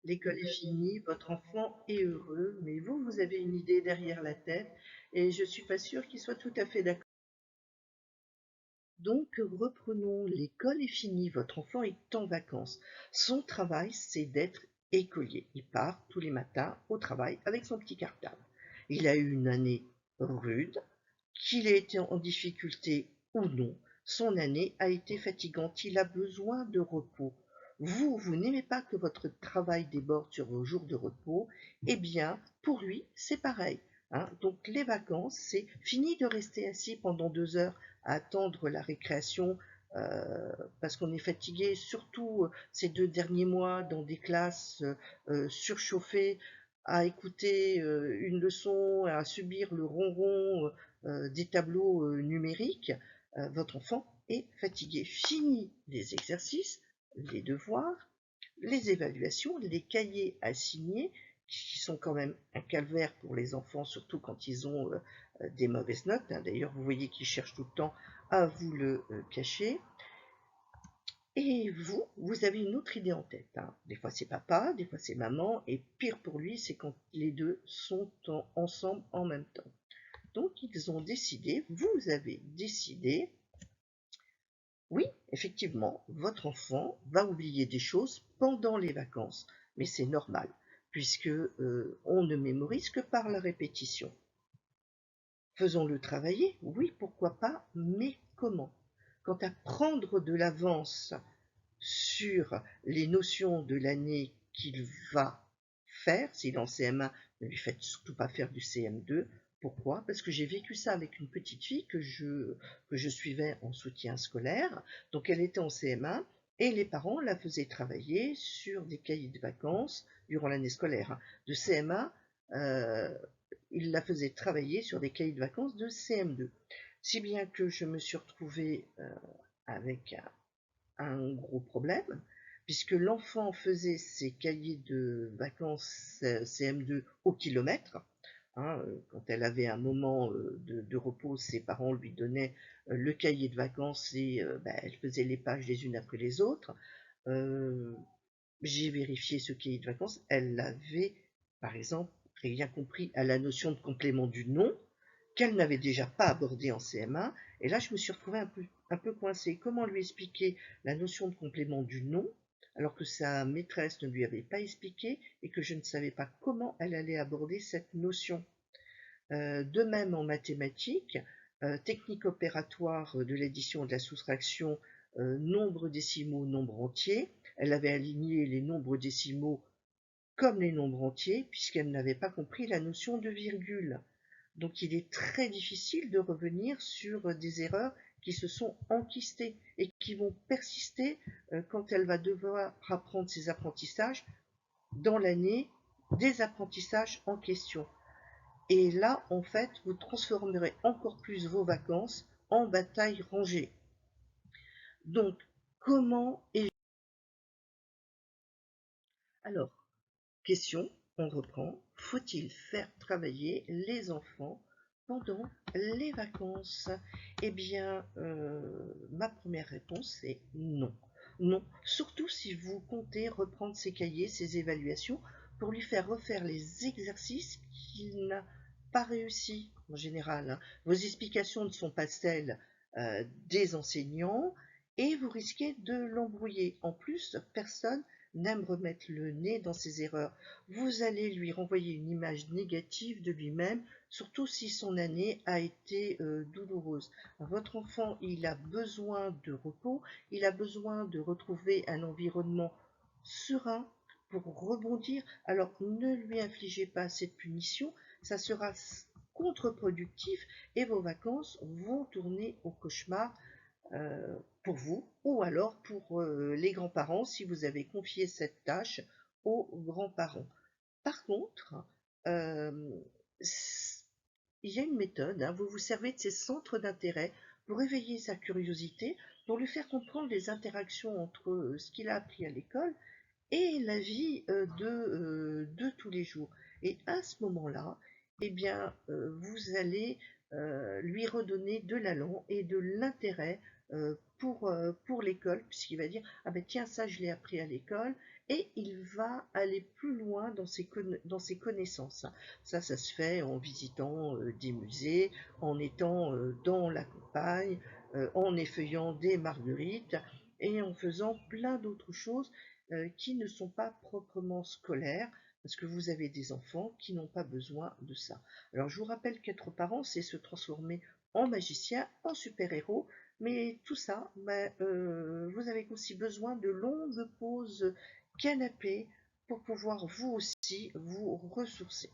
l'école est finie, votre enfant est heureux, mais vous, vous avez une idée derrière la tête et je suis pas sûre qu'il soit tout à fait d'accord. Donc, reprenons, l'école est finie, votre enfant est en vacances. Son travail, c'est d'être écolier. Il part tous les matins au travail avec son petit cartable. Il a eu une année rude, qu'il ait été en difficulté ou non, son année a été fatigante, il a besoin de repos. Vous n'aimez pas que votre travail déborde sur vos jours de repos, eh bien, pour lui, c'est pareil. Hein. Donc les vacances, c'est fini de rester assis pendant 2 heures à attendre la récréation parce qu'on est fatigué, surtout ces 2 derniers mois dans des classes surchauffées, à écouter une leçon, à subir le ronron des tableaux numériques, votre enfant est fatigué. Fini les exercices, les devoirs, les évaluations, les cahiers à signer, qui sont quand même un calvaire pour les enfants, surtout quand ils ont des mauvaises notes. Hein. D'ailleurs, vous voyez qu'ils cherchent tout le temps à vous le cacher. Et vous avez une autre idée en tête. Hein. Des fois c'est papa, des fois c'est maman, et pire pour lui, c'est quand les deux sont ensemble en même temps. Donc ils ont décidé, vous avez décidé, oui, effectivement, votre enfant va oublier des choses pendant les vacances, mais c'est normal, puisque on ne mémorise que par la répétition. Faisons-le travailler, oui, pourquoi pas, mais comment? Quant à prendre de l'avance sur les notions de l'année qu'il va faire, s'il est en CM1, ne lui faites surtout pas faire du CM2. Pourquoi? Parce que j'ai vécu ça avec une petite fille que je suivais en soutien scolaire. Donc elle était en CM1 et les parents la faisaient travailler sur des cahiers de vacances durant l'année scolaire. De CM1, ils la faisaient travailler sur des cahiers de vacances de CM2. Si bien que je me suis retrouvée avec un gros problème, puisque l'enfant faisait ses cahiers de vacances CM2 au kilomètre. Hein, quand elle avait un moment de repos, ses parents lui donnaient le cahier de vacances et elle faisait les pages les unes après les autres. Euh, j'ai vérifié ce cahier de vacances, elle avait, par exemple, rien compris à la notion de complément du nom, qu'elle n'avait déjà pas abordé en CM1, et là je me suis retrouvée un peu coincée. Comment lui expliquer la notion de complément du nom, alors que sa maîtresse ne lui avait pas expliqué, et que je ne savais pas comment elle allait aborder cette notion. De même en mathématiques, technique opératoire de l'addition et de la soustraction, nombre décimaux, nombre entier. Elle avait aligné les nombres décimaux comme les nombres entiers, puisqu'elle n'avait pas compris la notion de virgule. Donc il est très difficile de revenir sur des erreurs qui se sont enquistées et qui vont persister quand elle va devoir apprendre ses apprentissages dans l'année des apprentissages en question. Et là, en fait, vous transformerez encore plus vos vacances en bataille rangée. Donc, comment éviter? Alors, question, on reprend. Faut-il faire travailler les enfants pendant les vacances? Eh bien, ma première réponse est non. Non, surtout si vous comptez reprendre ses cahiers, ses évaluations, pour lui faire refaire les exercices qu'il n'a pas réussi en général. Hein. Vos explications ne sont pas celles des enseignants et vous risquez de l'embrouiller. En plus, personne n'aime remettre le nez dans ses erreurs. Vous allez lui renvoyer une image négative de lui-même, surtout si son année a été douloureuse. Votre enfant, il a besoin de repos, il a besoin de retrouver un environnement serein pour rebondir. Alors ne lui infligez pas cette punition, ça sera contre-productif et vos vacances vont tourner au cauchemar pour vous ou alors pour les grands-parents si vous avez confié cette tâche aux grands-parents. Par contre, euh, il y a une méthode, hein, vous vous servez de ces centres d'intérêt pour éveiller sa curiosité, pour lui faire comprendre les interactions entre ce qu'il a appris à l'école et la vie de tous les jours. Et à ce moment-là, eh bien, vous allez lui redonner de l'allant et de l'intérêt pour l'école, puisqu'il va dire ah ben tiens, ça je l'ai appris à l'école, et il va aller plus loin dans ses connaissances. Ça se fait en visitant des musées, en étant dans la campagne, en effeuillant des marguerites et en faisant plein d'autres choses qui ne sont pas proprement scolaires, parce que vous avez des enfants qui n'ont pas besoin de ça. Alors je vous rappelle qu'être parent, c'est se transformer en magicien, en super-héros, mais tout ça, ben, vous avez aussi besoin de longues pauses canapé pour pouvoir vous aussi vous ressourcer.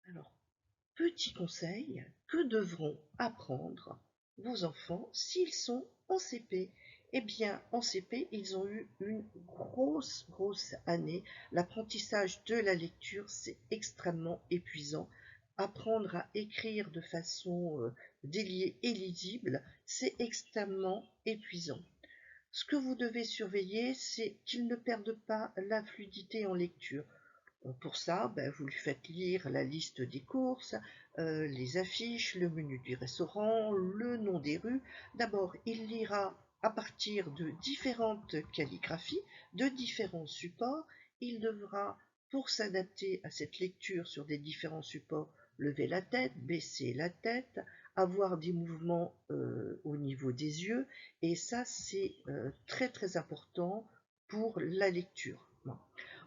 Alors, petit conseil, que devront apprendre vos enfants s'ils sont en CP? Eh bien, en CP, ils ont eu une grosse année. L'apprentissage de la lecture, c'est extrêmement épuisant. Apprendre à écrire de façon déliée et lisible, c'est extrêmement épuisant. Ce que vous devez surveiller, c'est qu'ils ne perdent pas la fluidité en lecture. Pour ça, ben, vous lui faites lire la liste des courses, les affiches, le menu du restaurant, le nom des rues. D'abord, il lira à partir de différentes calligraphies, de différents supports. Il devra, pour s'adapter à cette lecture sur des différents supports, lever la tête, baisser la tête, avoir des mouvements au niveau des yeux. Et ça, c'est très important pour la lecture. Bon.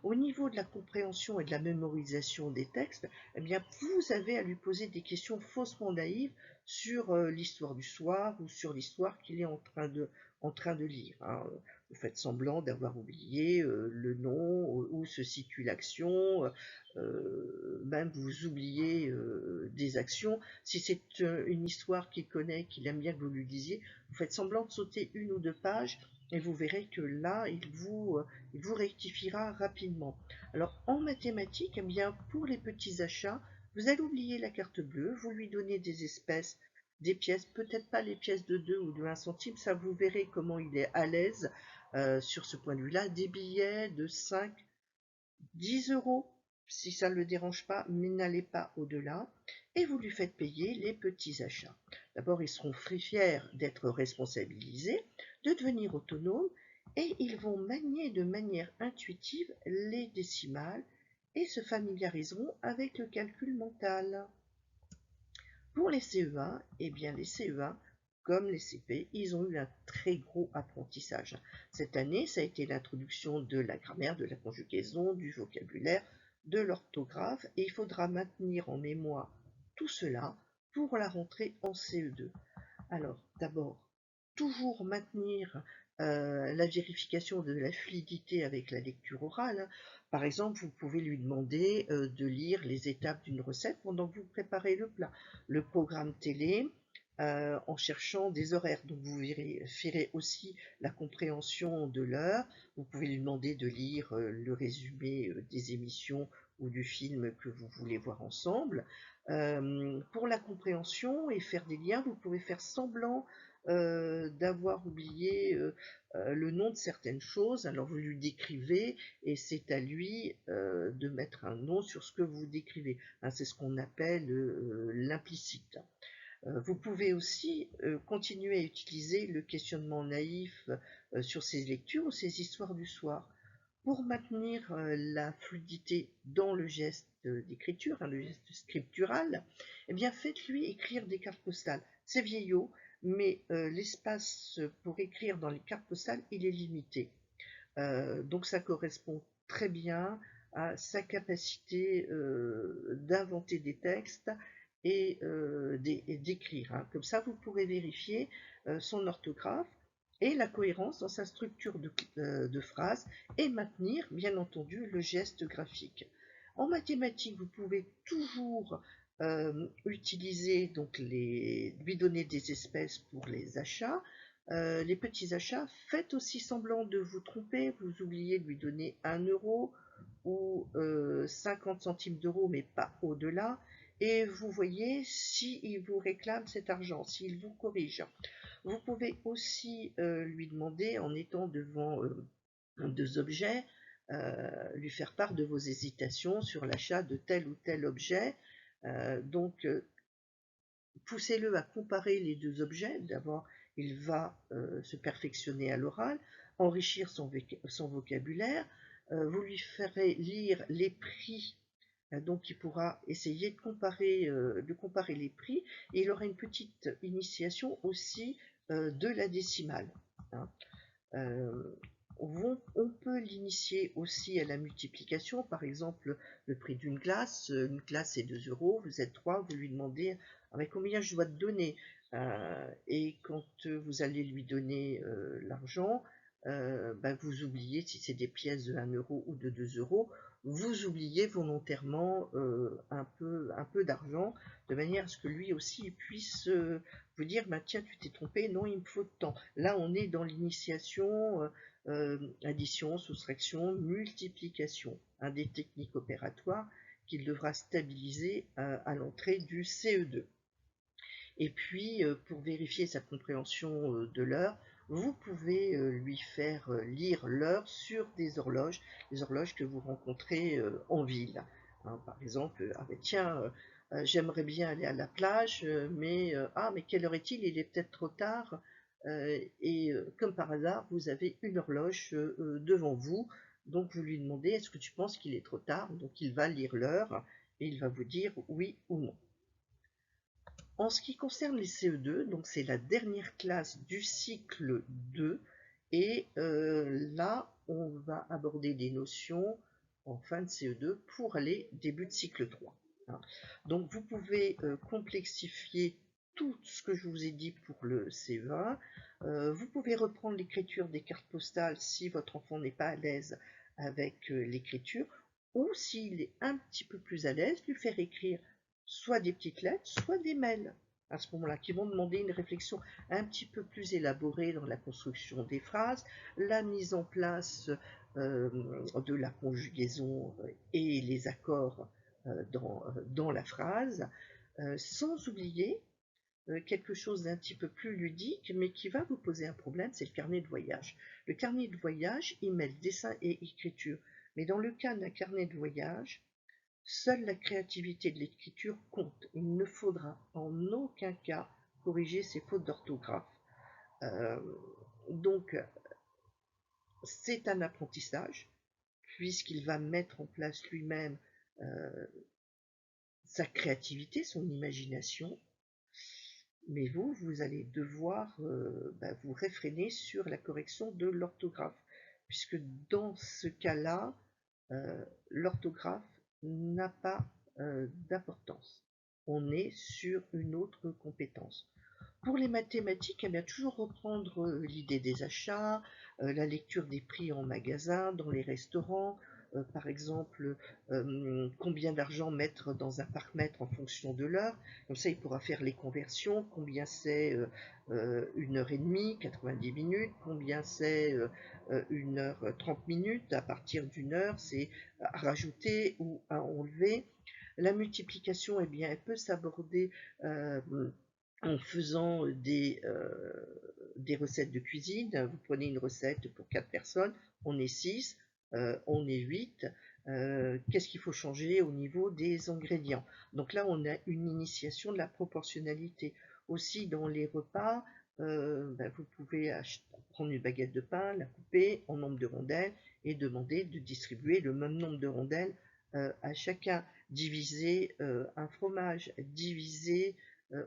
Au niveau de la compréhension et de la mémorisation des textes, eh bien, vous avez à lui poser des questions faussement naïves sur l'histoire du soir ou sur l'histoire qu'il est en train de lire. Hein. Vous faites semblant d'avoir oublié le nom, où se situe l'action, même vous oubliez des actions. Si c'est une histoire qu'il connaît, qu'il aime bien que vous lui disiez, vous faites semblant de sauter une ou deux pages et vous verrez que là, il vous rectifiera rapidement. Alors en mathématiques, eh bien, pour les petits achats, vous allez oublier la carte bleue, vous lui donnez des espèces, des pièces, peut-être pas les pièces de 2 ou de 1 centime, ça vous verrez comment il est à l'aise sur ce point de vue-là, des billets de 5, 10 euros, si ça ne le dérange pas, mais n'allez pas au-delà, et vous lui faites payer les petits achats. D'abord, ils seront fiers d'être responsabilisés, de devenir autonomes, et ils vont manier de manière intuitive les décimales et se familiariseront avec le calcul mental. Pour les CE1, eh bien les CE1, comme les CP, ils ont eu un très gros apprentissage. Cette année, ça a été l'introduction de la grammaire, de la conjugaison, du vocabulaire, de l'orthographe, et il faudra maintenir en mémoire tout cela pour la rentrée en CE2. Alors, d'abord, toujours maintenir la vérification de la fluidité avec la lecture orale. Hein. Par exemple, vous pouvez lui demander de lire les étapes d'une recette pendant que vous préparez le plat. Le programme télé, en cherchant des horaires. Donc vous vérifierez aussi la compréhension de l'heure. Vous pouvez lui demander de lire le résumé des émissions ou du film que vous voulez voir ensemble. Pour la compréhension et faire des liens, vous pouvez faire semblant d'avoir oublié le nom de certaines choses. Alors vous lui décrivez et c'est à lui de mettre un nom sur ce que vous décrivez. Hein, c'est ce qu'on appelle l'implicite. Vous pouvez aussi continuer à utiliser le questionnement naïf sur ces lectures ou ces histoires du soir. Pour maintenir la fluidité dans le geste d'écriture, hein, le geste scriptural, eh bien faites-lui écrire des cartes postales. C'est vieillot, mais l'espace pour écrire dans les cartes postales, il est limité. Donc ça correspond très bien à sa capacité d'inventer des textes et d'écrire. Hein. Comme ça, vous pourrez vérifier son orthographe et la cohérence dans sa structure de phrase et maintenir, bien entendu, le geste graphique. En mathématiques, vous pouvez toujours utiliser, donc lui donner des espèces pour les achats. Les petits achats, faites aussi semblant de vous tromper, vous oubliez de lui donner 1 euro ou 50 centimes d'euros, mais pas au-delà, et vous voyez s'il vous réclame cet argent, s'il vous corrige. Vous pouvez aussi lui demander, en étant devant deux objets, lui faire part de vos hésitations sur l'achat de tel ou tel objet. Donc, poussez-le à comparer les deux objets. D'abord, il va se perfectionner à l'oral, enrichir son vocabulaire. Vous lui ferez lire les prix, donc il pourra essayer de comparer les prix, et il aura une petite initiation aussi de la décimale, hein. Euh, on peut l'initier aussi à la multiplication, par exemple le prix d'une glace. Une glace est 2 euros, vous êtes 3, vous lui demandez avec combien je dois te donner. Et quand vous allez lui donner l'argent, vous oubliez, si c'est des pièces de 1 euro ou de 2 euros, vous oubliez volontairement un peu d'argent, de manière à ce que lui aussi puisse vous dire, bah, tiens, tu t'es trompé, non, il me faut de temps. Là, on est dans l'initiation, addition, soustraction, multiplication, des techniques opératoires qu'il devra stabiliser à l'entrée du CE2. Et puis, pour vérifier sa compréhension de l'heure, vous pouvez lui faire lire l'heure sur des horloges, les horloges que vous rencontrez en ville, hein. Par exemple, ah ben tiens, j'aimerais bien aller à la plage, mais quelle heure est-il? Il est peut-être trop tard. Et comme par hasard, vous avez une horloge devant vous, donc vous lui demandez, est-ce que tu penses qu'il est trop tard? Donc il va lire l'heure et il va vous dire oui ou non. En ce qui concerne les CE2, donc c'est la dernière classe du cycle 2, et là on va aborder des notions en fin de CE2 pour aller début de cycle 3, hein. Donc vous pouvez complexifier tout ce que je vous ai dit pour le CE1. Vous pouvez reprendre l'écriture des cartes postales si votre enfant n'est pas à l'aise avec l'écriture, ou s'il est un petit peu plus à l'aise, lui faire écrire soit des petites lettres, soit des mails, à ce moment-là, qui vont demander une réflexion un petit peu plus élaborée dans la construction des phrases, la mise en place de la conjugaison et les accords dans la phrase, sans oublier quelque chose d'un petit peu plus ludique, mais qui va vous poser un problème, c'est le carnet de voyage. Le carnet de voyage, il mêle dessin et écriture, mais dans le cas d'un carnet de voyage, seule la créativité de l'écriture compte. Il ne faudra en aucun cas corriger ses fautes d'orthographe. Euh, donc, c'est un apprentissage, puisqu'il va mettre en place lui-même euh, sa créativité, son imagination, mais vous allez devoir vous réfréner sur la correction de l'orthographe, puisque dans ce cas-là, l'orthographe n'a pas d'importance. On est sur une autre compétence. Pour les mathématiques, bien, toujours reprendre l'idée des achats, la lecture des prix en magasin, dans les restaurants, par exemple, combien d'argent mettre dans un parc-mètre en fonction de l'heure. Comme ça, il pourra faire les conversions, combien c'est 1 heure et demie, 90 minutes, combien c'est 1 heure 30 minutes. À partir d'une heure, c'est à rajouter ou à enlever. La multiplication, eh bien, elle peut s'aborder en faisant des recettes de cuisine. Vous prenez une recette pour 4 personnes, on est 6, on est 8. Qu'est-ce qu'il faut changer au niveau des ingrédients? Donc là, on a une initiation de la proportionnalité. Aussi, dans les repas, vous pouvez prendre une baguette de pain, la couper en nombre de rondelles et demander de distribuer le même nombre de rondelles à chacun. Diviser un fromage, diviser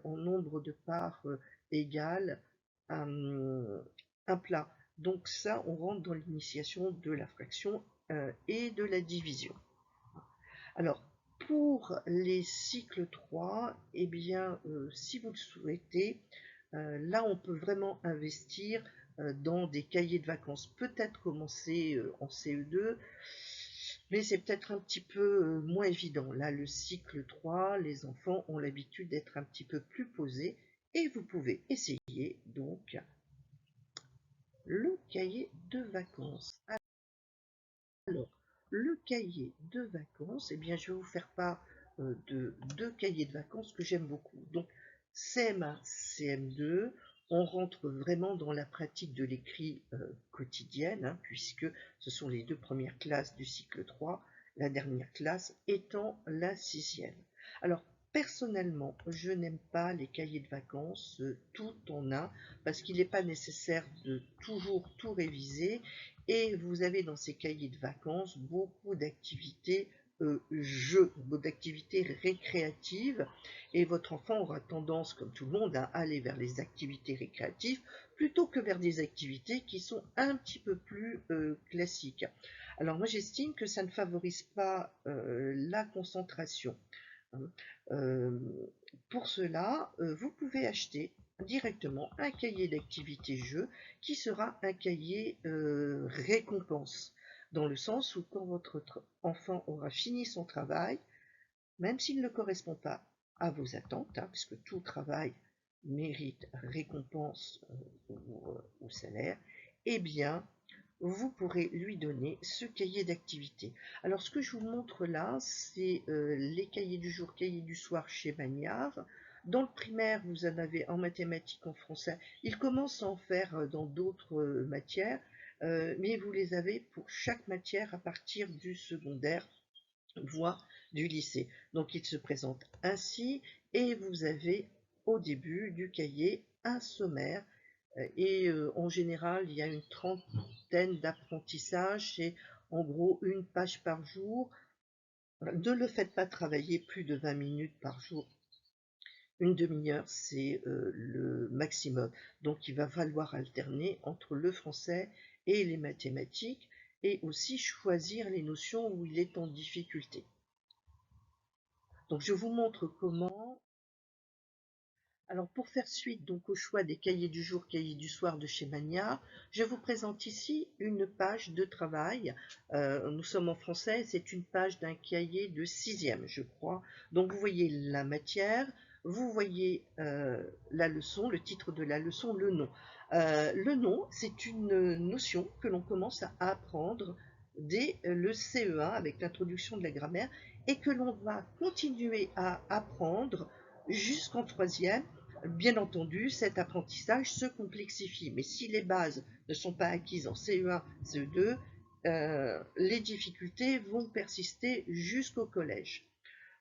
en nombre de parts égales à un plat. Donc ça, on rentre dans l'initiation de la fraction et de la division. Alors, pour les cycles 3, eh bien, si vous le souhaitez, là, on peut vraiment investir dans des cahiers de vacances. Peut-être commencer en CE2, mais c'est peut-être un petit peu moins évident. Là, le cycle 3, les enfants ont l'habitude d'être un petit peu plus posés, et vous pouvez essayer donc le cahier de vacances. Alors, le cahier de vacances, eh bien, je vais vous faire part de deux cahiers de vacances que j'aime beaucoup. Donc, CM1, CM2, on rentre vraiment dans la pratique de l'écrit quotidienne, hein, puisque ce sont les deux premières classes du cycle 3, la dernière classe étant la 6e. Alors, personnellement, je n'aime pas les cahiers de vacances tout en un, parce qu'il n'est pas nécessaire de toujours tout réviser, et vous avez dans ces cahiers de vacances beaucoup d'activités jeux, d'activités récréatives, et votre enfant aura tendance, comme tout le monde, à aller vers les activités récréatives plutôt que vers des activités qui sont un petit peu plus classiques. Alors moi j'estime que ça ne favorise pas la concentration. Hein. Euh, pour cela, vous pouvez acheter directement un cahier d'activité jeu qui sera un cahier récompense, dans le sens où quand votre enfant aura fini son travail, même s'il ne correspond pas à vos attentes, hein, puisque tout travail mérite récompense ou salaire, eh bien, vous pourrez lui donner ce cahier d'activité. Alors, ce que je vous montre là, c'est les cahiers du jour, cahiers du soir chez Magnard. Dans le primaire, vous en avez en mathématiques, en français. Ils commencent à en faire dans d'autres matières, mais vous les avez pour chaque matière à partir du secondaire, voire du lycée. Donc, il se présente ainsi, et vous avez au début du cahier un sommaire, et en général, il y a une trentaine d'apprentissages, c'est en gros une page par jour. Ne le faites pas travailler plus de 20 minutes par jour. Une demi-heure, c'est le maximum. Donc, il va falloir alterner entre le français et les mathématiques, et aussi choisir les notions où il est en difficulté. Donc, je vous montre comment. Alors, pour faire suite donc au choix des cahiers du jour, cahiers du soir de chez Magnard, je vous présente ici une page de travail. Nous sommes en français, c'est une page d'un cahier de 6e, je crois. Donc, vous voyez la matière, vous voyez la leçon, le titre de la leçon, le nom. Le nom, c'est une notion que l'on commence à apprendre dès le CE1 avec l'introduction de la grammaire, et que l'on va continuer à apprendre jusqu'en 3e. Bien entendu, cet apprentissage se complexifie, mais si les bases ne sont pas acquises en CE1, CE2, les difficultés vont persister jusqu'au collège.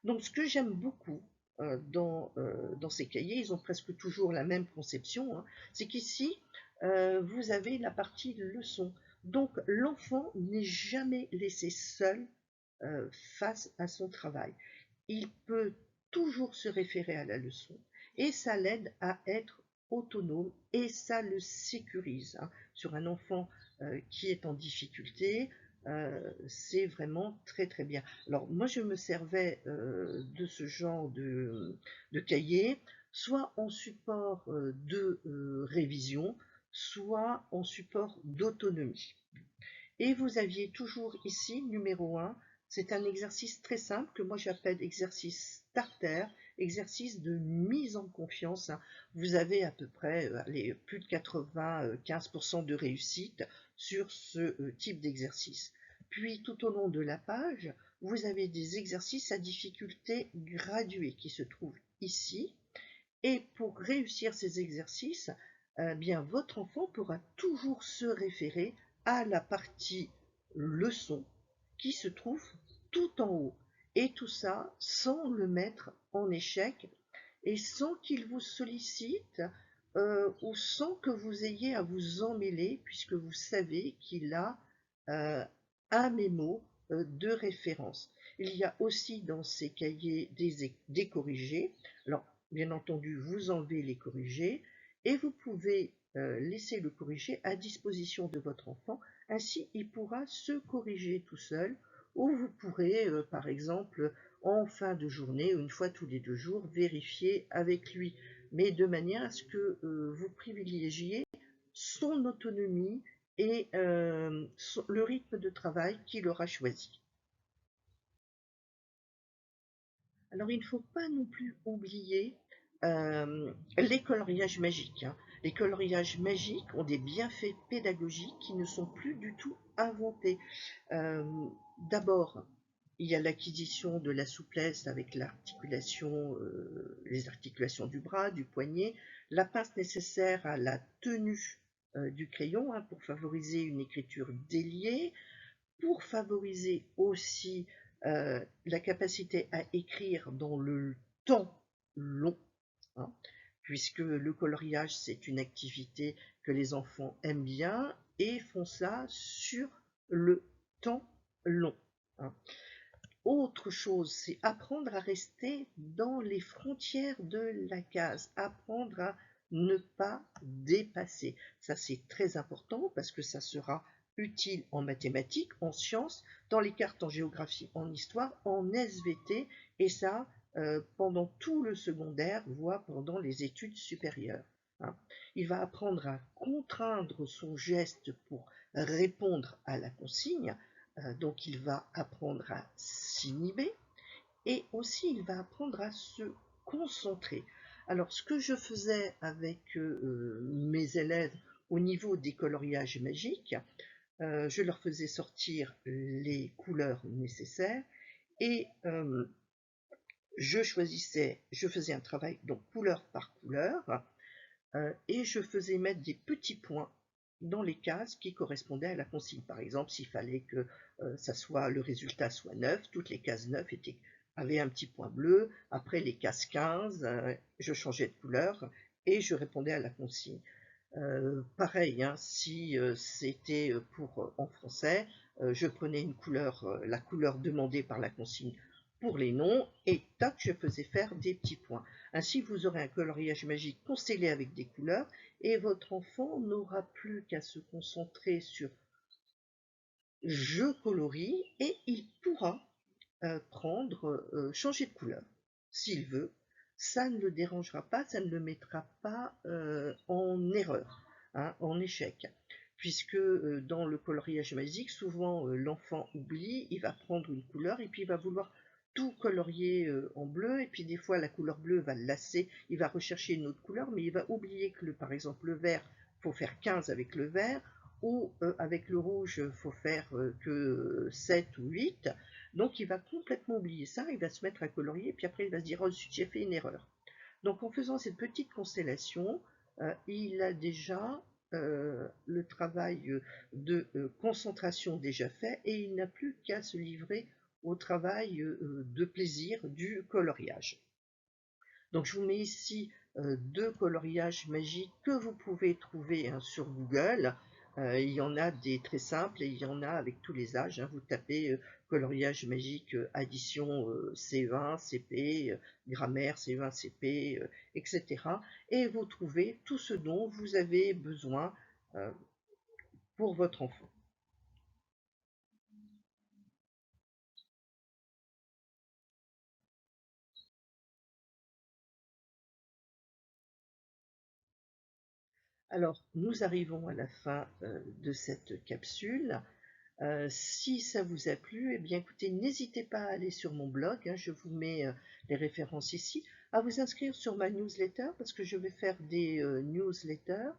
Donc, ce que j'aime beaucoup dans ces cahiers, ils ont presque toujours la même conception, hein, c'est qu'ici, vous avez la partie leçon. Donc, l'enfant n'est jamais laissé seul face à son travail. Il peut toujours se référer à la leçon, et ça l'aide à être autonome, et ça le sécurise. Hein. Sur un enfant qui est en difficulté, c'est vraiment très très bien. Alors moi je me servais de ce genre de cahier, soit en support de révision, soit en support d'autonomie. Et vous aviez toujours ici, numéro 1, c'est un exercice très simple que moi j'appelle exercice starter, exercice de mise en confiance. Vous avez à peu près plus de 95% de réussite sur ce type d'exercice. Puis tout au long de la page, vous avez des exercices à difficulté graduée qui se trouvent ici. Et pour réussir ces exercices, bien votre enfant pourra toujours se référer à la partie leçon qui se trouve tout en haut. Et tout ça sans le mettre en échec, et sans qu'il vous sollicite ou sans que vous ayez à vous emmêler, puisque vous savez qu'il a euh, un mémo de référence. Il y a aussi dans ces cahiers des corrigés. Alors, bien entendu, vous enlevez les corrigés, et vous pouvez laisser le corrigé à disposition de votre enfant. Ainsi, il pourra se corriger tout seul, ou vous pourrez, par exemple, en fin de journée, ou une fois tous les 2 jours, vérifier avec lui, mais de manière à ce que vous privilégiez son autonomie et le rythme de travail qu'il aura choisi. Alors, il ne faut pas non plus oublier les coloriages magiques. Hein. Les coloriages magiques ont des bienfaits pédagogiques qui ne sont plus du tout inventés. Euh, D'abord, il y a l'acquisition de la souplesse avec l'articulation, les articulations du bras, du poignet, la pince nécessaire à la tenue du crayon, hein, pour favoriser une écriture déliée, pour favoriser aussi la capacité à écrire dans le temps long, hein, puisque le coloriage, c'est une activité que les enfants aiment bien et font ça sur le temps long, hein. Autre chose, c'est apprendre à rester dans les frontières de la case, apprendre à ne pas dépasser. Ça, c'est très important parce que ça sera utile en mathématiques, en sciences, dans les cartes, en géographie, en histoire, en SVT, et ça, pendant tout le secondaire, voire pendant les études supérieures, hein. Il va apprendre à contraindre son geste pour répondre à la consigne, donc il va apprendre à s'inhiber et aussi il va apprendre à se concentrer. Alors ce que je faisais avec mes élèves au niveau des coloriages magiques, je leur faisais sortir les couleurs nécessaires et je faisais un travail donc couleur par couleur, et je faisais mettre des petits points dans les cases qui correspondaient à la consigne. Par exemple, s'il fallait que le résultat soit 9, toutes les cases 9 avaient un petit point bleu. Après les cases 15, je changeais de couleur et je répondais à la consigne. Pareil, hein, si c'était en français, je prenais une couleur, la couleur demandée par la consigne pour les noms, et tac, je faisais faire des petits points. Ainsi, vous aurez un coloriage magique constellé avec des couleurs, et votre enfant n'aura plus qu'à se concentrer sur je colorie, et il pourra changer de couleur s'il veut. Ça ne le dérangera pas, ça ne le mettra pas en erreur, hein, en échec. Puisque dans le coloriage magique, souvent l'enfant oublie, il va prendre une couleur et puis il va vouloir tout colorier en bleu, et puis des fois la couleur bleue va le lasser, il va rechercher une autre couleur, mais il va oublier que par exemple le vert, il faut faire 15 avec le vert, ou avec le rouge, il faut faire que 7 ou 8. Donc il va complètement oublier ça, il va se mettre à colorier, puis après il va se dire « Oh, j'ai fait une erreur ». Donc en faisant cette petite constellation, il a déjà le travail de concentration déjà fait, et il n'a plus qu'à se livrer au travail de plaisir du coloriage. Donc je vous mets ici deux coloriages magiques que vous pouvez trouver hein, sur Google. Il y en a des très simples et il y en a avec tous les âges, hein. Vous tapez coloriage magique, addition C20, CP, grammaire C20, CP, etc. Et vous trouvez tout ce dont vous avez besoin pour votre enfant. Alors, nous arrivons à la fin de cette capsule. Si ça vous a plu, eh bien écoutez, n'hésitez pas à aller sur mon blog, hein, je vous mets les références ici, à vous inscrire sur ma newsletter, parce que je vais faire des newsletters.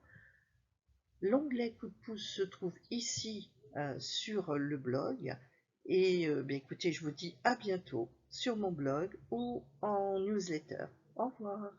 L'onglet coup de pouce se trouve ici sur le blog, et bien écoutez, je vous dis à bientôt sur mon blog ou en newsletter. Au revoir.